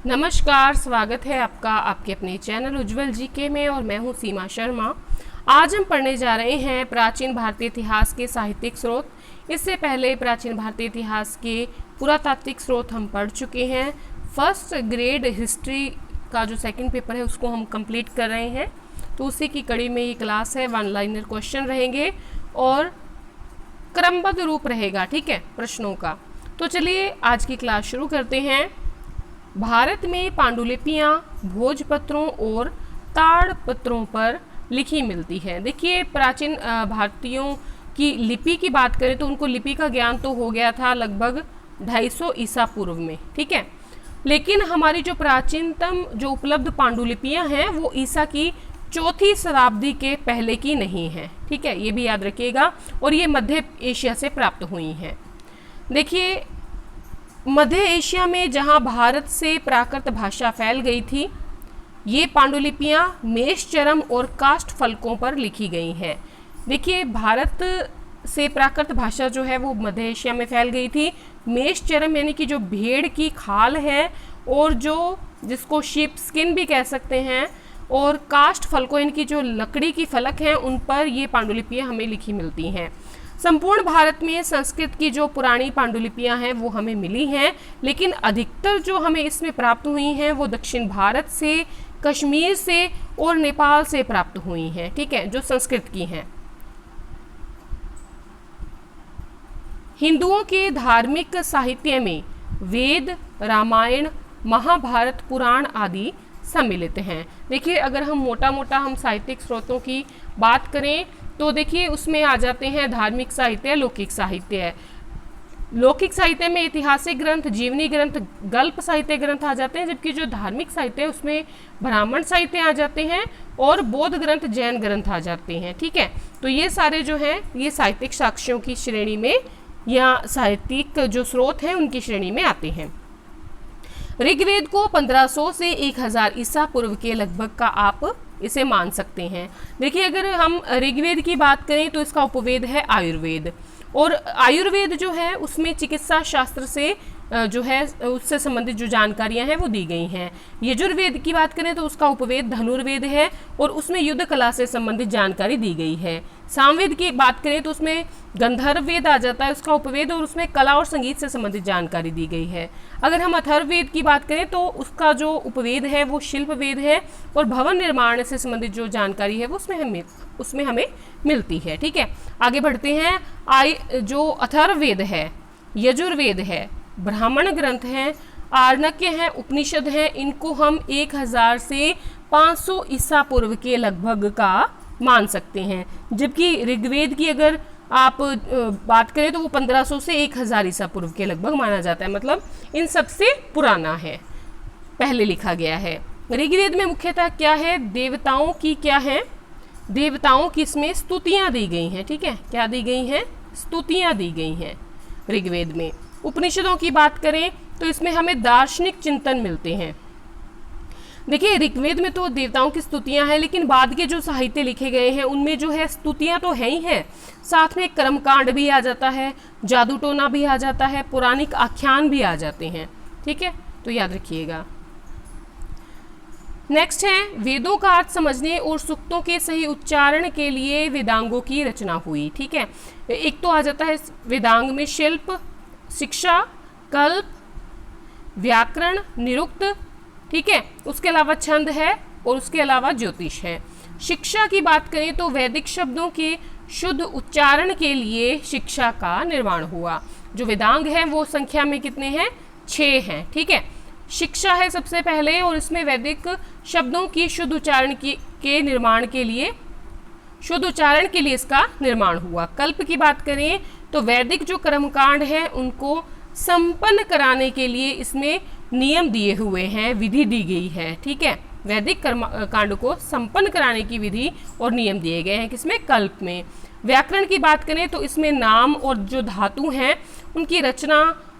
नमस्कार, स्वागत है आपका आपके अपने चैनल उज्जवल जीके में और मैं हूं सीमा शर्मा। आज हम पढ़ने जा रहे हैं प्राचीन भारतीय इतिहास के साहित्यिक स्रोत। इससे पहले प्राचीन भारतीय इतिहास के पुरातात्विक स्रोत हम पढ़ चुके हैं। फर्स्ट ग्रेड हिस्ट्री का जो सेकंड पेपर है उसको हम कंप्लीट कर रहे हैं, तो उसी की कड़ी में ये क्लास है। वन लाइनर क्वेश्चन रहेंगे और क्रमबद्ध रूप रहेगा, ठीक है, प्रश्नों का। तो चलिए आज की क्लास शुरू करते हैं। भारत में पांडुलिपियाँ भोजपत्रों और ताड़पत्रों पर लिखी मिलती है। देखिए, प्राचीन भारतीयों की लिपि की बात करें तो उनको लिपि का ज्ञान तो हो गया था लगभग 250 ईसा पूर्व में, ठीक है। लेकिन हमारी जो प्राचीनतम जो उपलब्ध पांडुलिपियाँ हैं वो ईसा की 4वीं शताब्दी के पहले की नहीं है, ठीक है, ये भी याद रखिएगा। और ये मध्य एशिया से प्राप्त हुई हैं। देखिए, मध्य एशिया में जहाँ भारत से प्राकृत भाषा फैल गई थी, ये पांडुलिपियाँ मेषचरम और काष्ठ फलकों पर लिखी गई हैं। देखिए, भारत से प्राकृत भाषा जो है वो मध्य एशिया में फैल गई थी। मेषचरम यानी कि जो भेड़ की खाल है और जो जिसको शीप स्किन भी कह सकते हैं, और काष्ठ फलकों यानी कि जो लकड़ी की फलक हैं, उन पर ये पांडुलिपियाँ हमें लिखी मिलती हैं। संपूर्ण भारत में संस्कृत की जो पुरानी पांडुलिपियां हैं वो हमें मिली हैं, लेकिन अधिकतर जो हमें इसमें प्राप्त हुई हैं वो दक्षिण भारत से, कश्मीर से और नेपाल से प्राप्त हुई हैं, ठीक है, जो संस्कृत की हैं। हिंदुओं के धार्मिक साहित्य में वेद, रामायण, महाभारत, पुराण आदि सम्मिलित हैं। देखिए, अगर हम मोटा साहित्यिक स्रोतों की बात करें तो देखिए उसमें आ जाते हैं धार्मिक साहित्य, लौकिक साहित्य। लौकिक साहित्य में ऐतिहासिक ग्रंथ, जीवनी ग्रंथ, गल्प साहित्य ग्रंथ आ जाते हैं, जबकि जो धार्मिक साहित्य है उसमें ब्राह्मण साहित्य आ जाते हैं और बौद्ध ग्रंथ, जैन ग्रंथ आ जाते हैं, ठीक है। तो ये सारे जो हैं ये साहित्यिक साक्ष्यों की श्रेणी में या साहित्यिक जो स्रोत हैं उनकी श्रेणी में आते हैं। ऋग्वेद को 1500 से 1000 ईसा पूर्व के लगभग का आप इसे मान सकते हैं। देखिए, अगर हम ऋग्वेद की बात करें तो इसका उपवेद है आयुर्वेद, और आयुर्वेद जो है उसमें चिकित्सा शास्त्र से जो है उससे संबंधित जो जानकारियां हैं वो दी गई हैं। यजुर्वेद की बात करें तो उसका उपवेद धनुर्वेद है और उसमें युद्ध कला से संबंधित जानकारी दी गई है। सामवेद की बात करें तो उसमें गंधर्व वेद आ जाता है उसका उपवेद, और उसमें कला और संगीत से संबंधित जानकारी दी गई है। अगर हम अथर्ववेद की बात करें तो उसका जो उपवेद है वो शिल्प वेद है, और भवन निर्माण से संबंधित जो जानकारी है वो उसमें हमें मिलती है, ठीक है। आगे बढ़ते हैं। जो अथर्ववेद है, यजुर्वेद है, ब्राह्मण ग्रंथ हैं, आर्णक्य हैं, उपनिषद हैं, इनको हम 1000 से 500 ईसा पूर्व के लगभग का मान सकते हैं। जबकि ऋग्वेद की अगर आप बात करें तो वो 1500 से 1000 ईसा पूर्व के लगभग माना जाता है, मतलब इन सबसे पुराना है, पहले लिखा गया है। ऋग्वेद में मुख्यतः क्या है, देवताओं की क्या है, देवताओं की इसमें स्तुतियाँ दी गई हैं, ठीक है, क्या दी गई हैं, स्तुतियाँ दी गई हैं ऋग्वेद में। उपनिषदों की बात करें तो इसमें हमें दार्शनिक चिंतन मिलते हैं। देखिए, ऋग्वेद में तो देवताओं की स्तुतियां हैं, लेकिन बाद के जो साहित्य लिखे गए हैं उनमें जो है स्तुतियां तो है ही हैं, साथ में कर्मकांड भी आ जाता है, जादू टोना भी आ जाता है, पौराणिक आख्यान भी आ जाते हैं, ठीक है, तो याद रखिएगा। नेक्स्ट है, वेदों का अर्थ समझने और सूक्तों के सही उच्चारण के लिए वेदांगों की रचना हुई, ठीक है। एक तो आ जाता है वेदांग में शिल्प, शिक्षा, कल्प, व्याकरण, निरुक्त, ठीक है, उसके अलावा छंद है और उसके अलावा ज्योतिष है। शिक्षा की बात करें तो वैदिक शब्दों के शुद्ध उच्चारण के लिए शिक्षा का निर्माण हुआ। जो वेदांग है वो संख्या में कितने हैं, 6 हैं, ठीक है। शिक्षा है सबसे पहले, और इसमें वैदिक शब्दों की शुद्ध उच्चारण के निर्माण के लिए, शुद्ध उच्चारण के लिए इसका निर्माण हुआ। कल्प की बात करें तो वैदिक जो कर्मकांड है उनको संपन्न कराने के लिए इसमें नियम दिए हुए हैं, विधि दी गई है, ठीक है। वैदिक कर्मकांड को संपन्न कराने की विधि और नियम दिए गए हैं किसमें, कल्प में। व्याकरण की बात करें तो इसमें नाम और जो धातु हैं उनकी रचना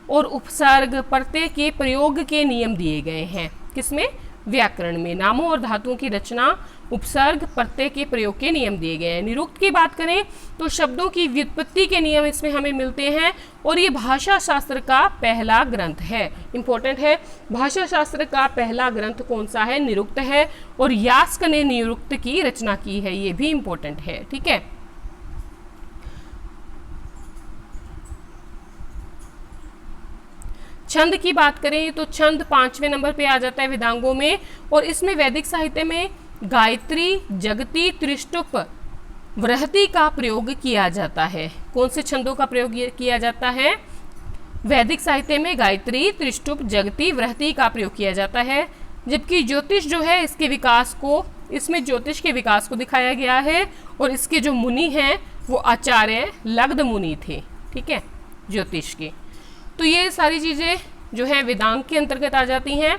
और उपसर्ग प्रत्यय के प्रयोग के नियम दिए गए हैं, किसमें, व्याकरण में नामों और धातुओं की रचना, उपसर्ग, प्रत्यय के प्रयोग के नियम दिए गए हैं। निरुक्त की बात करें तो शब्दों की व्युत्पत्ति के नियम इसमें हमें मिलते हैं और ये भाषा शास्त्र का पहला ग्रंथ है। इंपॉर्टेंट है, भाषा शास्त्र का पहला ग्रंथ कौन सा है? निरुक्त है। और यास्क ने निरुक्त की रचना की है, ये भी इंपॉर्टेंट है। ठीक है, छंद की बात करें तो छंद 5वें नंबर पे आ जाता है वेदांगों में, और इसमें वैदिक साहित्य में गायत्री, जगती, त्रिष्टुप, वृहति का प्रयोग किया जाता है। कौन से छंदों का प्रयोग किया जाता है? वैदिक साहित्य में गायत्री, त्रिष्टुप, जगती, वृहति का प्रयोग किया जाता है। जबकि ज्योतिष जो है इसके विकास को, इसमें ज्योतिष के विकास को दिखाया गया है, और इसके जो मुनि हैं वो आचार्य लग्ध मुनि थे। ठीक है, ज्योतिष के। तो ये सारी चीज़ें जो है वेदांग के अंतर्गत आ जाती हैं।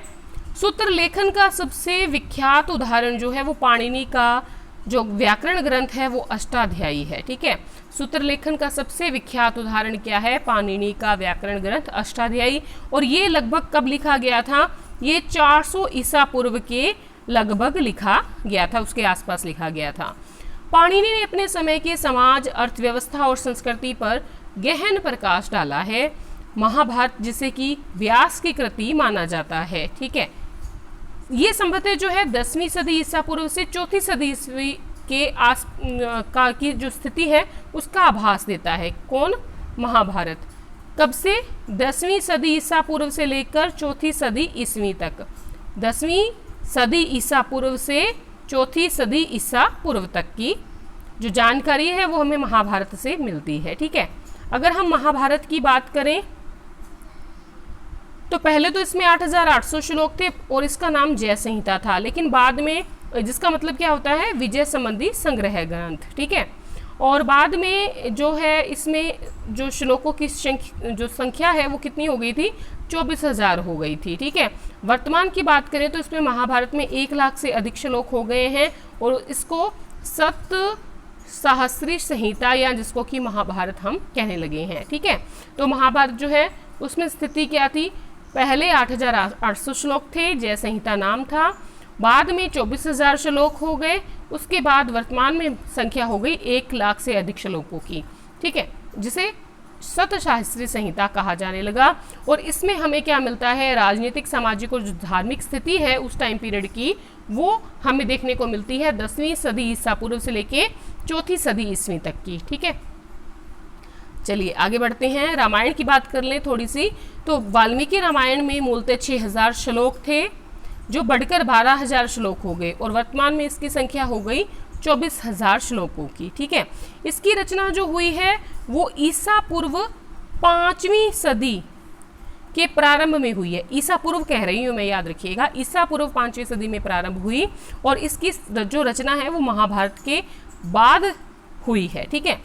सूत्र लेखन का सबसे विख्यात उदाहरण जो है वो पाणिनि का जो व्याकरण ग्रंथ है वो अष्टाध्यायी है। ठीक है, सूत्र लेखन का सबसे विख्यात उदाहरण क्या है? पाणिनि का व्याकरण ग्रंथ अष्टाध्यायी। और ये लगभग कब लिखा गया था? ये 400 ईसा पूर्व के लगभग लिखा गया था, उसके आसपास लिखा गया था। पाणिनि ने अपने समय के समाज, अर्थव्यवस्था और संस्कृति पर गहन प्रकाश डाला है। महाभारत जिसे कि व्यास की कृति माना जाता है। ठीक है, ये संभवतः जो है 10वीं सदी ईसा पूर्व से 4थी सदी ईस्वी के आस का की जो स्थिति है उसका आभास देता है। कौन? महाभारत। कब से? 10वीं सदी ईसा पूर्व से लेकर 4थी सदी ईस्वी तक। 10वीं सदी ईसा पूर्व से 4थी सदी ईसा पूर्व तक की जो जानकारी है वो हमें महाभारत से मिलती है। ठीक है, अगर हम महाभारत की बात करें तो पहले तो इसमें 8800 श्लोक थे और इसका नाम जय संहिता था, लेकिन बाद में, जिसका मतलब क्या होता है? विजय संबंधी संग्रह ग्रंथ। ठीक है, और बाद में जो है इसमें जो श्लोकों की जो संख्या है वो कितनी हो गई थी? 24,000 हो गई थी। ठीक है, वर्तमान की बात करें तो इसमें महाभारत में 1 लाख से अधिक श्लोक हो गए हैं और इसको सप्तसाहस्री संहिता या जिसको कि महाभारत हम कहने लगे हैं। ठीक है, तो महाभारत जो है उसमें स्थिति क्या थी? पहले 8800 श्लोक थे, जय संहिता नाम था। बाद में 24,000 श्लोक हो गए। उसके बाद वर्तमान में संख्या हो गई 1 लाख से अधिक श्लोकों की। ठीक है, जिसे सप्तसाहस्री संहिता कहा जाने लगा। और इसमें हमें क्या मिलता है? राजनीतिक, सामाजिक और जो धार्मिक स्थिति है उस टाइम पीरियड की वो हमें देखने को मिलती है 10वीं सदी ईसा पूर्व से लेके 4थी सदी ईस्वी तक की। ठीक है, चलिए आगे बढ़ते हैं। रामायण की बात कर लें थोड़ी सी, तो वाल्मीकि रामायण में मूलतः 6000 श्लोक थे जो बढ़कर 12,000 श्लोक हो गए और वर्तमान में इसकी संख्या हो गई 24,000 श्लोकों की। ठीक है, इसकी रचना जो हुई है वो ईसा पूर्व 5वीं सदी के प्रारंभ में हुई है। ईसा पूर्व कह रही हूँ मैं, याद रखिएगा, ईसा पूर्व 5वीं सदी में प्रारंभ हुई और इसकी जो रचना है वो महाभारत के बाद हुई है। ठीक है,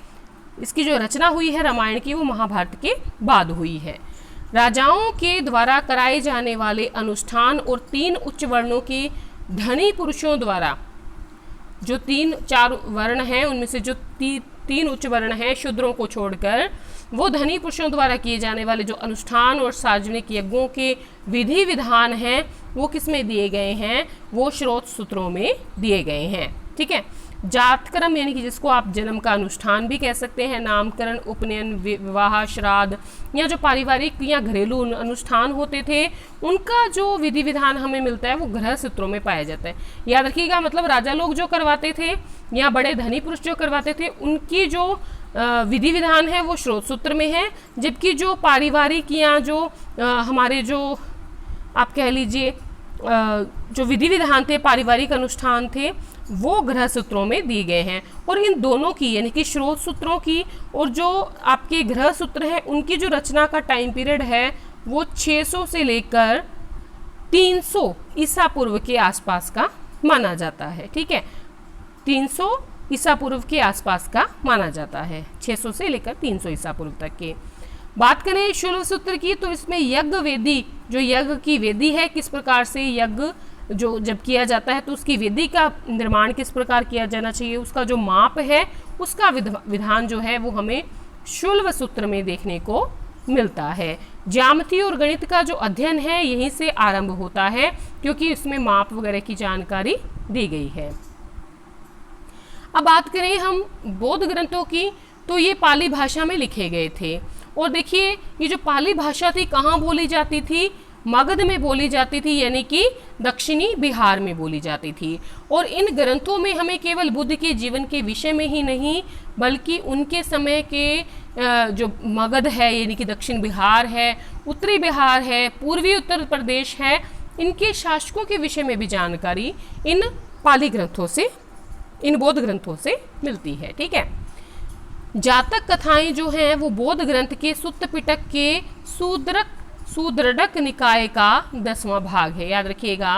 इसकी जो रचना हुई है रामायण की वो महाभारत के बाद हुई है। राजाओं के द्वारा कराए जाने वाले अनुष्ठान और 3 उच्च वर्णों के धनी पुरुषों द्वारा, जो 3-4 वर्ण हैं उनमें से जो 3 उच्च वर्ण हैं शूद्रों को छोड़कर, वो धनी पुरुषों द्वारा किए जाने वाले जो अनुष्ठान और सार्वजनिक यज्ञों के विधि विधान हैं वो किस में दिए गए हैं? वो स्रोत सूत्रों में दिए गए हैं। ठीक है, जातकर्म यानी कि जिसको आप जन्म का अनुष्ठान भी कह सकते हैं, नामकरण, उपनयन, विवाह, श्राद्ध या जो पारिवारिक या घरेलू अनुष्ठान होते थे उनका जो विधि विधान हमें मिलता है वो गृह सूत्रों में पाया जाता है। याद रखिएगा, मतलब राजा लोग जो करवाते थे या बड़े धनी पुरुष जो करवाते थे उनकी जो विधि विधान है वो स्रोत सूत्र में है, जबकि जो पारिवारिक या जो हमारे जो आप कह लीजिए जो विधि विधान थे, पारिवारिक अनुष्ठान थे, वो गृह सूत्रों में दिए गए हैं। और इन दोनों की यानी कि स्रोत सूत्रों की और जो आपके गृह सूत्र हैं उनकी जो रचना का टाइम पीरियड है वो 600 से लेकर 300 ईसा पूर्व के आसपास का माना जाता है। ठीक है, 300 ईसा पूर्व के आसपास का माना जाता है, 600 से लेकर 300 ईसा पूर्व तक के। बात करें शुल्व सूत्र की तो इसमें यज्ञ वेदी, जो यज्ञ की वेदी है, किस प्रकार से यज्ञ जो जब किया जाता है तो उसकी वेदी का निर्माण किस प्रकार किया जाना चाहिए, उसका जो माप है उसका विधान जो है वो हमें शुल्व सूत्र में देखने को मिलता है। ज्यामिति और गणित का जो अध्ययन है यहीं से आरंभ होता है, क्योंकि इसमें माप वगैरह की जानकारी दी गई है। अब बात करें हम बौद्ध ग्रंथों की, तो ये पाली भाषा में लिखे गए थे। और देखिए ये जो पाली भाषा थी कहाँ बोली जाती थी, मगध में बोली जाती थी, यानी कि दक्षिणी बिहार में बोली जाती थी। और इन ग्रंथों में हमें केवल बुद्ध के जीवन के विषय में ही नहीं, बल्कि उनके समय के जो मगध है यानी कि दक्षिण बिहार है, उत्तरी बिहार है, पूर्वी उत्तर प्रदेश है, इनके शासकों के विषय में भी जानकारी इन पाली ग्रंथों से, इन बौद्ध ग्रंथों से मिलती है। ठीक है। जातक कथाएं जो हैं वो बौद्ध ग्रंथ के सुत्त पिटक के सुदृढ़ निकाय का 10वां भाग है। याद रखिएगा,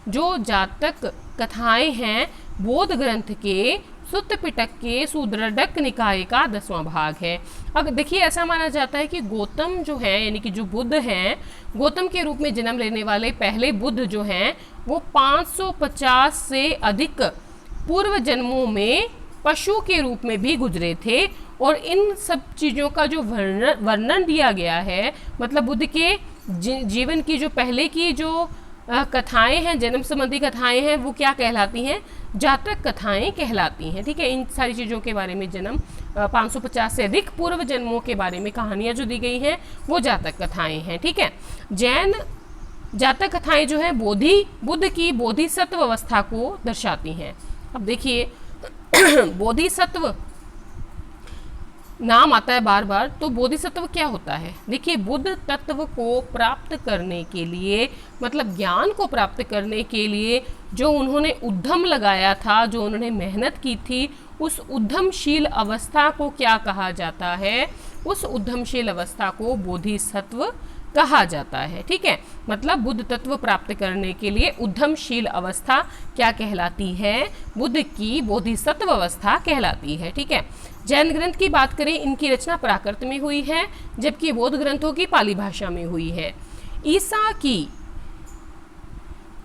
जो जातक कथाएं हैं बौद्ध ग्रंथ के सुत्त पिटक के सुदृढ़ निकाय का 10वां भाग है। अब देखिए ऐसा माना जाता है कि गौतम जो है यानी कि जो बुद्ध हैं, गौतम के रूप में जन्म लेने वाले पहले बुद्ध जो हैं वो 550 से अधिक पूर्व जन्मों में पशु के रूप में भी गुजरे थे। और इन सब चीज़ों का जो वर्णन दिया गया है, मतलब बुद्ध के जीवन की जो पहले की जो कथाएं हैं, जन्म संबंधी कथाएं हैं, वो क्या कहलाती हैं, जातक कथाएं कहलाती हैं। ठीक है। इन सारी चीज़ों के बारे में, जन्म 550 से अधिक पूर्व जन्मों के बारे में कहानियाँ जो दी गई हैं वो जातक कथाएं हैं। ठीक है। जैन जातक कथाएं जो है बुद्ध की बोधिसत्व अवस्था को दर्शाती हैं। अब देखिए बोधिसत्व नाम आता है बार बार, तो बोधिसत्व क्या होता है? देखिए बुद्ध तत्व को प्राप्त करने के लिए, मतलब ज्ञान को प्राप्त करने के लिए जो उन्होंने उद्यम लगाया था, जो उन्होंने मेहनत की थी, उस उद्यमशील अवस्था को क्या कहा जाता है? उस उद्यमशील अवस्था को बोधिसत्व कहा जाता है। ठीक है। मतलब बुद्ध तत्व प्राप्त करने के लिए उद्यमशील अवस्था क्या कहलाती है? बुद्ध की बोधिसत्व अवस्था कहलाती है। ठीक है। जैन ग्रंथ की बात करें, इनकी रचना प्राकृत में हुई है, जबकि बौद्ध ग्रंथों की पाली भाषा में हुई है। ईसा की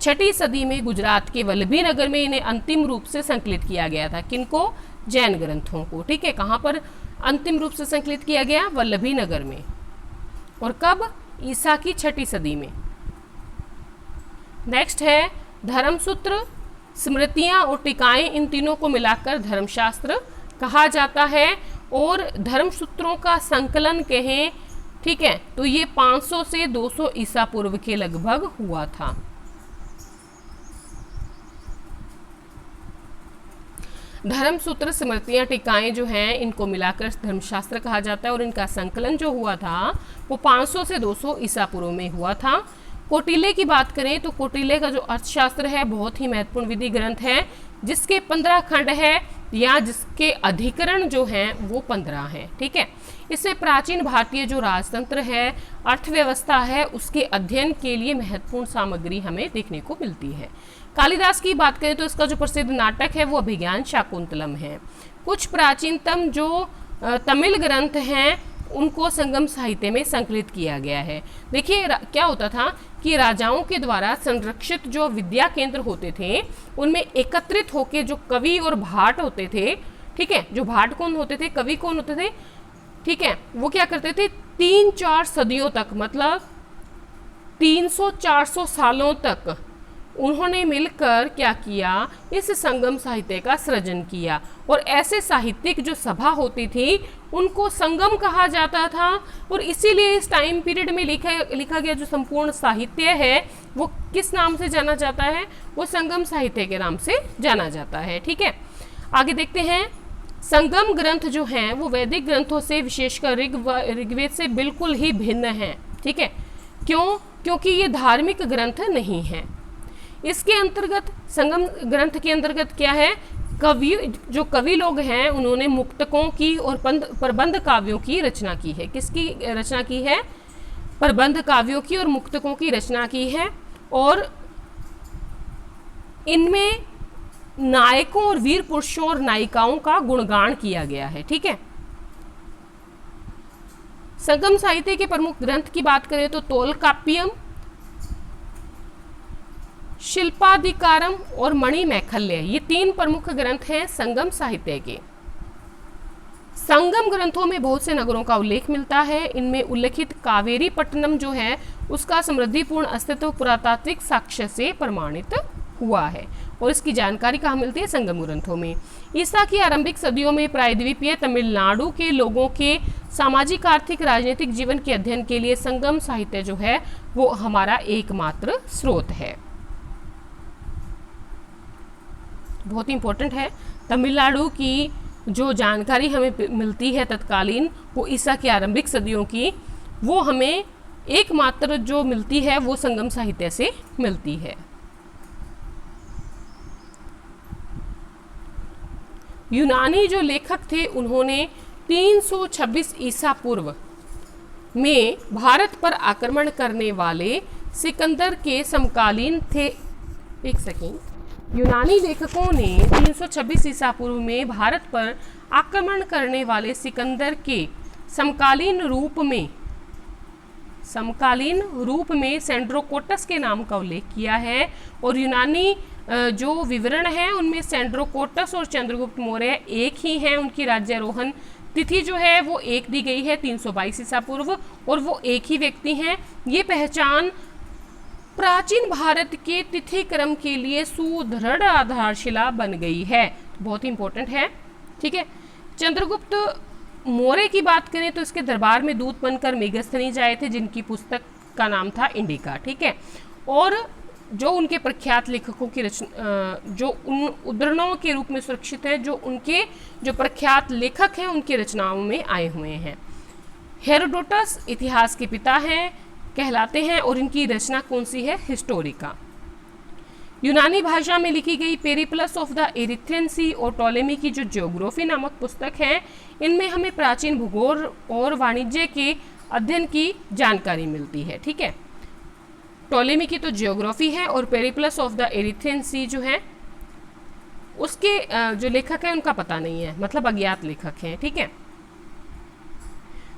6ठी सदी में गुजरात के वल्लभी नगर में इन्हें अंतिम रूप से संकलित किया गया था। किनको? जैन ग्रंथों को। ठीक है। कहाँ पर अंतिम रूप से संकलित किया गया? वल्लभी नगर में। और कब? ईसा की 6ठी सदी में। नेक्स्ट है धर्मसूत्र, स्मृतियां और टीकाएं, इन तीनों को मिलाकर धर्मशास्त्र कहा जाता है। और धर्मसूत्रों का संकलन कहें, ठीक है, तो ये 500 से 200 ईसा पूर्व के लगभग हुआ था। धर्मसूत्र, स्मृतियां, टीकाएं जो हैं इनको मिलाकर धर्मशास्त्र कहा जाता है। और इनका संकलन जो हुआ था वो 500 से 200 ईसा पूर्व में हुआ था। कौटिल्य की बात करें तो कौटिल्य का जो अर्थशास्त्र है बहुत ही महत्वपूर्ण विधि ग्रंथ है, जिसके 15 खंड है या जिसके अधिकरण जो हैं वो 15 हैं। ठीक है। इसमें प्राचीन भारतीय जो राजतंत्र है, अर्थव्यवस्था है, उसके अध्ययन के लिए महत्वपूर्ण सामग्री हमें देखने को मिलती है। कालिदास की बात करें तो इसका जो प्रसिद्ध नाटक है वो अभिज्ञान शाकुंतलम है। कुछ प्राचीनतम जो तमिल ग्रंथ हैं उनको संगम साहित्य में संकलित किया गया है। देखिए क्या होता था कि राजाओं के द्वारा संरक्षित जो विद्या केंद्र होते थे उनमें एकत्रित होकर जो कवि और भाट होते थे, ठीक है, जो भाट कौन होते थे, कवि कौन होते थे, ठीक है, वो क्या करते थे 3-4 सदियों तक, मतलब 300-400 सालों तक उन्होंने मिलकर क्या किया, इस संगम साहित्य का सृजन किया। और ऐसे साहित्यिक जो सभा होती थी उनको संगम कहा जाता था। और इसीलिए इस टाइम पीरियड में लिखा गया जो संपूर्ण साहित्य है वो किस नाम से जाना जाता है? वो संगम साहित्य के नाम से जाना जाता है। ठीक है। आगे देखते हैं। संगम ग्रंथ जो हैं वो वैदिक ग्रंथों से, विशेषकर ऋग्वेद से बिल्कुल ही भिन्न हैं। ठीक है। क्यों? क्योंकि ये धार्मिक ग्रंथ नहीं हैं। इसके अंतर्गत, संगम ग्रंथ के अंतर्गत क्या है, जो कवि लोग हैं उन्होंने मुक्तकों की और प्रबंध काव्यों की रचना की है। किसकी रचना की है? प्रबंध काव्यों की और मुक्तकों की रचना की है। और इनमें नायकों और वीर पुरुषों और नायिकाओं का गुणगान किया गया है। ठीक है। संगम साहित्य के प्रमुख ग्रंथ की बात करें तो तोलकाप्पियम, शिल्पाधिकारम और मणिमेखल्य, ये 3 प्रमुख ग्रंथ हैं संगम साहित्य के। संगम ग्रंथों में बहुत से नगरों का उल्लेख मिलता है। इनमें उल्लेखित कावेरी पट्टनम जो है उसका समृद्धिपूर्ण अस्तित्व पुरातात्विक साक्ष्य से प्रमाणित हुआ है और इसकी जानकारी कहाँ मिलती है? संगम ग्रंथों में। ईसा की आरंभिक सदियों में प्रायद्वीपीय तमिलनाडु के लोगों के सामाजिक, आर्थिक, राजनीतिक जीवन के अध्ययन के लिए संगम साहित्य जो है वो हमारा एकमात्र स्रोत है। बहुत इंपॉर्टेंट है। तमिलनाडु की जो जानकारी हमें मिलती है तत्कालीन, वो ईसा की आरंभिक सदियों की, वो हमें एकमात्र जो मिलती है वो संगम साहित्य से मिलती है। यूनानी जो लेखक थे उन्होंने 326 ईसा पूर्व में भारत पर आक्रमण करने वाले सिकंदर के समकालीन थे। एक सेकेंड, यूनानी लेखकों ने 326 ईसा पूर्व में भारत पर आक्रमण करने वाले सिकंदर के समकालीन रूप में सेंड्रोकोटस के नाम का उल्लेख किया है और यूनानी जो विवरण है उनमें सेंड्रोकोटस और चंद्रगुप्त मौर्य एक ही हैं। उनकी राज्यारोहण तिथि जो है वो एक दी गई है 322 ईसा पूर्व और वो एक ही व्यक्ति हैं। ये पहचान प्राचीन भारत के तिथि क्रम के लिए सुदृढ़ आधारशिला बन गई है। बहुत इंपॉर्टेंट है, ठीक है। चंद्रगुप्त मौर्य की बात करें तो इसके दरबार में दूत बनकर मेगस्थनीज आए थे, जिनकी पुस्तक का नाम था इंडिका, ठीक है। और जो उनके प्रख्यात लेखकों की रचना जो उन उद्धरणों के रूप में सुरक्षित है, जो उनके जो प्रख्यात लेखक हैं उनकी रचनाओं में आए हुए हैं। हेरोडोटस इतिहास के पिता हैं कहलाते हैं और इनकी रचना कौन सी है? हिस्टोरिका। यूनानी भाषा में लिखी गई पेरिप्लस ऑफ द एरिथ्रियन सी और टोलेमी की जो ज्योग्राफी नामक पुस्तक है, इनमें हमें प्राचीन भूगोल और वाणिज्य के अध्ययन की जानकारी मिलती है, ठीक है। टोलेमी की तो ज्योग्राफी है और पेरिप्लस ऑफ द एरिथ्रियन सी जो है उसके जो लेखक हैं उनका पता नहीं है, मतलब अज्ञात लेखक हैं, ठीक है।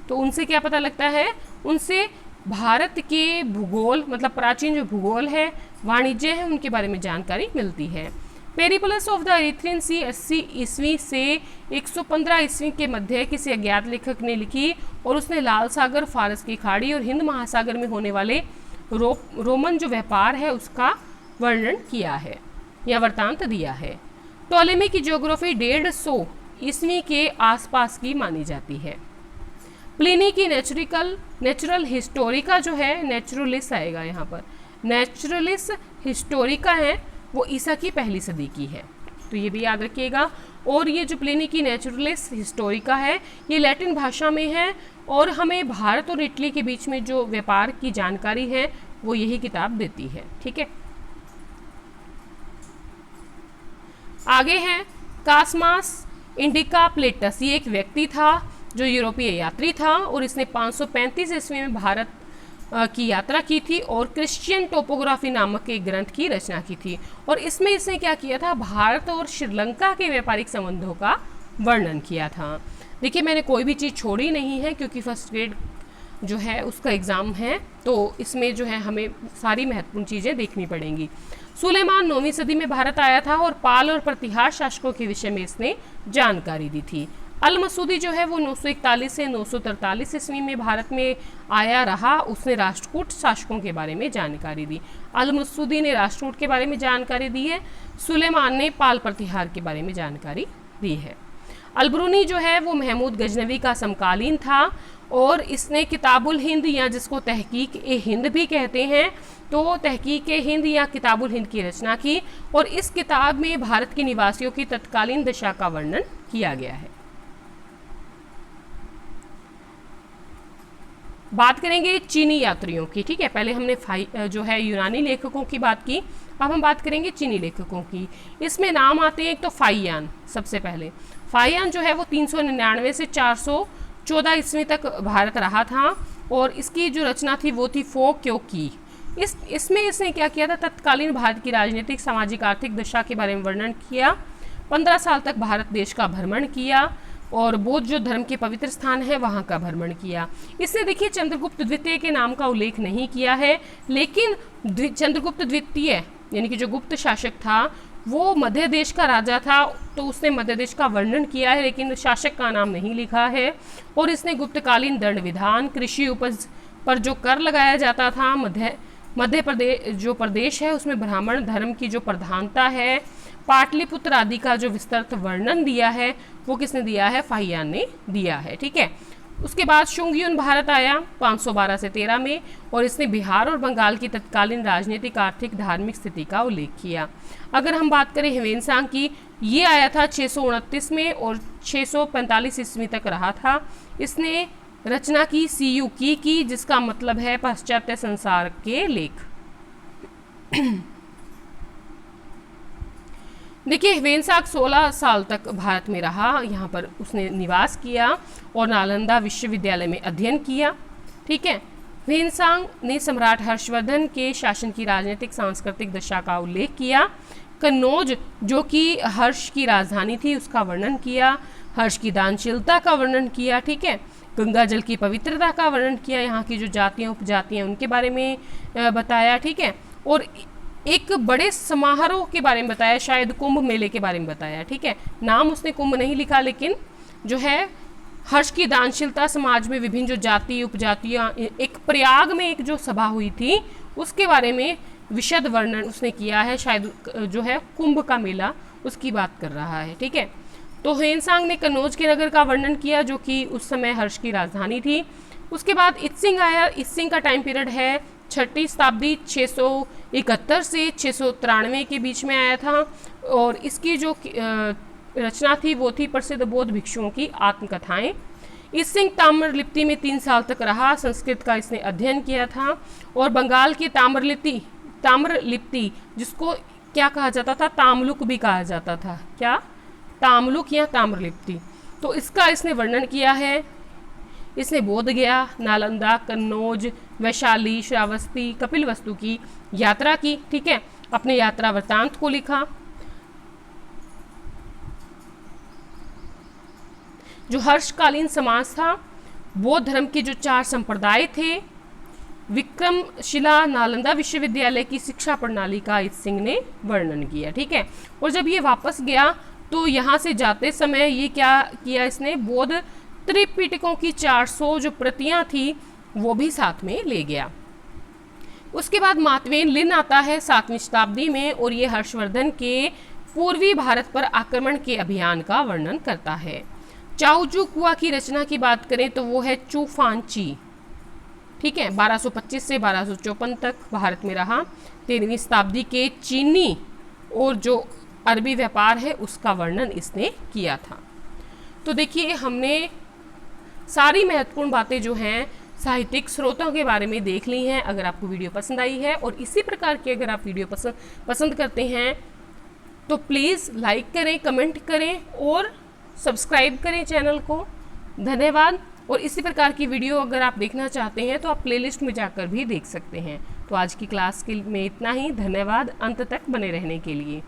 तो उनसे क्या पता लगता है? उनसे भारत के भूगोल, मतलब प्राचीन जो भूगोल है, वाणिज्य है, उनके बारे में जानकारी मिलती है। पेरिप्लस ऑफ द एरिथ्रियन सी 80 ईस्वी से 115 ईस्वी के मध्य किसी अज्ञात लेखक ने लिखी और उसने लाल सागर, फारस की खाड़ी और हिंद महासागर में होने वाले रोमन जो व्यापार है उसका वर्णन किया है या वृत्तांत दिया है। टोलेमी की ज्योग्राफी 150 ईस्वी के आसपास की मानी जाती है। प्लिनी की नेचुरल हिस्टोरिका जो है, नेचुरलिस आएगा यहाँ पर, नेचुरलिस हिस्टोरिका है, वो ईसा की पहली सदी की है, तो ये भी याद रखिएगा। और ये जो प्लिनी की नेचुरलिस हिस्टोरिका है ये लैटिन भाषा में है और हमें भारत और इटली के बीच में जो व्यापार की जानकारी है वो यही किताब देती है, ठीक है। आगे है कास्मास इंडिका प्लेटस। ये एक व्यक्ति था जो यूरोपीय यात्री था और इसने 535 ईस्वी में भारत की यात्रा की थी और क्रिश्चियन टोपोग्राफी नामक एक ग्रंथ की रचना की थी और इसमें इसने क्या किया था? भारत और श्रीलंका के व्यापारिक संबंधों का वर्णन किया था। देखिए मैंने कोई भी चीज़ छोड़ी नहीं है क्योंकि फर्स्ट ग्रेड जो है उसका एग्ज़ाम है, तो इसमें जो है हमें सारी महत्वपूर्ण चीज़ें देखनी पड़ेंगी। सुलेमान 9वीं सदी में भारत आया था और पाल और प्रतिहार शासकों के विषय में इसने जानकारी दी थी। अल मसूदी जो है वो 941 से 943 ईस्वी में भारत में आया रहा, उसने राष्ट्रकूट शासकों के बारे में जानकारी दी। अल मसूदी ने राष्ट्रकूट के बारे में जानकारी दी है, सुलेमान ने पाल प्रतिहार के बारे में जानकारी दी है। अलबरूनी जो है वो महमूद गजनवी का समकालीन था और इसने किताबुल हिंद या जिसको तहकीक ए हिंद भी कहते हैं, तो तहकीक ए हिंद या किताबुल हिंद की रचना की और इस किताब में भारत के निवासियों की तत्कालीन दशा का वर्णन किया गया है। बात करेंगे चीनी यात्रियों की, ठीक है। पहले हमने जो है यूनानी लेखकों की बात की, अब हम बात करेंगे चीनी लेखकों की। इसमें नाम आते हैं एक तो फाइयान, सबसे पहले फाइयान जो है वो 399 से 414 ईस्वी तक भारत रहा था और इसकी जो रचना थी वो थी फो क्यों की। इसमें इसने क्या किया था? तत्कालीन भारत की राजनीतिक, सामाजिक, आर्थिक दशा के बारे में वर्णन किया। 15 साल तक भारत देश का भ्रमण किया और बौद्ध जो धर्म के पवित्र स्थान है वहाँ का भ्रमण किया। इसने देखिए चंद्रगुप्त द्वितीय के नाम का उल्लेख नहीं किया है, लेकिन चंद्रगुप्त द्वितीय यानी कि जो गुप्त शासक था वो मध्य देश का राजा था, तो उसने मध्य देश का वर्णन किया है लेकिन शासक का नाम नहीं लिखा है। और इसने गुप्तकालीन दंड विधान, कृषि उपज पर जो कर लगाया जाता था, मध्य प्रदेश जो प्रदेश है उसमें ब्राह्मण धर्म की जो प्रधानता है, पाटलिपुत्र आदि का जो विस्तृत वर्णन दिया है वो किसने दिया है, फाहियान ने दिया है। ठीक है। उसके बाद शुंगयुन भारत आया 512 से 13 में, और इसने बिहार और बंगाल की तत्कालीन राजनीतिक, आर्थिक, धार्मिक स्थिति का उल्लेख किया। अगर हम बात करें ह्वेनसांग की, ये आया था 629 में और 645 ईस्वी तक रहा था। इसने रचना की सीयू की जिसका मतलब है पाश्चात्य संसार के लेख। देखिए ह्वेनसांग 16 साल तक भारत में रहा, यहाँ पर उसने निवास किया और नालंदा विश्वविद्यालय में अध्ययन किया। ठीक है। ह्वेनसांग ने सम्राट हर्षवर्धन के शासन की राजनीतिक सांस्कृतिक दशा का उल्लेख किया। कन्नौज जो कि हर्ष की राजधानी थी उसका वर्णन किया। हर्ष की दानशीलता का वर्णन किया। ठीक है। गंगा जल की पवित्रता का वर्णन किया, यहाँ की जो जातियाँ उपजातियाँ उनके बारे में बताया। ठीक है। और एक बड़े समारोह के बारे में बताया, शायद कुंभ मेले के बारे में बताया। ठीक है। नाम उसने कुंभ नहीं लिखा, लेकिन जो है हर्ष की दानशीलता, समाज में विभिन्न जो जाति उपजातियाँ, एक प्रयाग में एक जो सभा हुई थी उसके बारे में विशद वर्णन उसने किया है, शायद जो है कुंभ का मेला उसकी बात कर रहा है। ठीक है। तो ह्वेनसांग ने कन्नौज के नगर का वर्णन किया जो कि उस समय हर्ष की राजधानी थी। उसके बाद इत्सिंग आया। इत्सिंग का टाइम पीरियड है 6वीं शताब्दी, 671 से 693 के बीच में आया था, और इसकी जो रचना थी वो थी प्रसिद्ध बौद्ध भिक्षुओं की आत्मकथाएं। इत्सिंग ताम्रलिप्ति में 3 साल तक रहा। संस्कृत का इसने अध्ययन किया था, और बंगाल की ताम्रलिप्ति जिसको क्या कहा जाता था, ताम्लुक भी कहा जाता था। क्या? ताम्लुक या ताम्रलिप्ति। तो इसका इसने वर्णन किया है। इसने बोध गया, नालंदा, कन्नौज, वैशाली, श्रावस्ती, कपिलवस्तु की यात्रा की। ठीक है। अपने यात्रा वृत्तांत को लिखा। जो हर्षकालीन समाज था, बौद्ध धर्म के जो 4 संप्रदाय थे, विक्रमशिला, नालंदा विश्वविद्यालय की शिक्षा प्रणाली का इत्सिंग ने वर्णन किया। ठीक है। और जब ये वापस गया तो यहाँ से जाते समय ये क्या किया, इसने बौद्ध त्रिपिटकों की 400 जो प्रतियां थी वो भी साथ में ले गया। उसके बाद मातवेन लिन आता है 7वीं शताब्दी में, और ये हर्षवर्धन के पूर्वी भारत पर आक्रमण के अभियान का वर्णन करता है। चाओजुकुआ की रचना की बात करें तो वो है चूफानची। ठीक है। 1225 से 1254 तक भारत में रहा। 13वीं शताब्दी के चीनी और जो अरबी व्यापार है उसका वर्णन इसने किया था। तो देखिए हमने सारी महत्वपूर्ण बातें जो हैं साहित्यिक स्रोतों के बारे में देख ली हैं। अगर आपको वीडियो पसंद आई है और इसी प्रकार की अगर आप वीडियो पसंद करते हैं तो प्लीज़ लाइक करें, कमेंट करें और सब्सक्राइब करें चैनल को। धन्यवाद। और इसी प्रकार की वीडियो अगर आप देखना चाहते हैं तो आप प्लेलिस्ट में जाकर भी देख सकते हैं। तो आज की क्लास में इतना ही। धन्यवाद अंत तक बने रहने के लिए।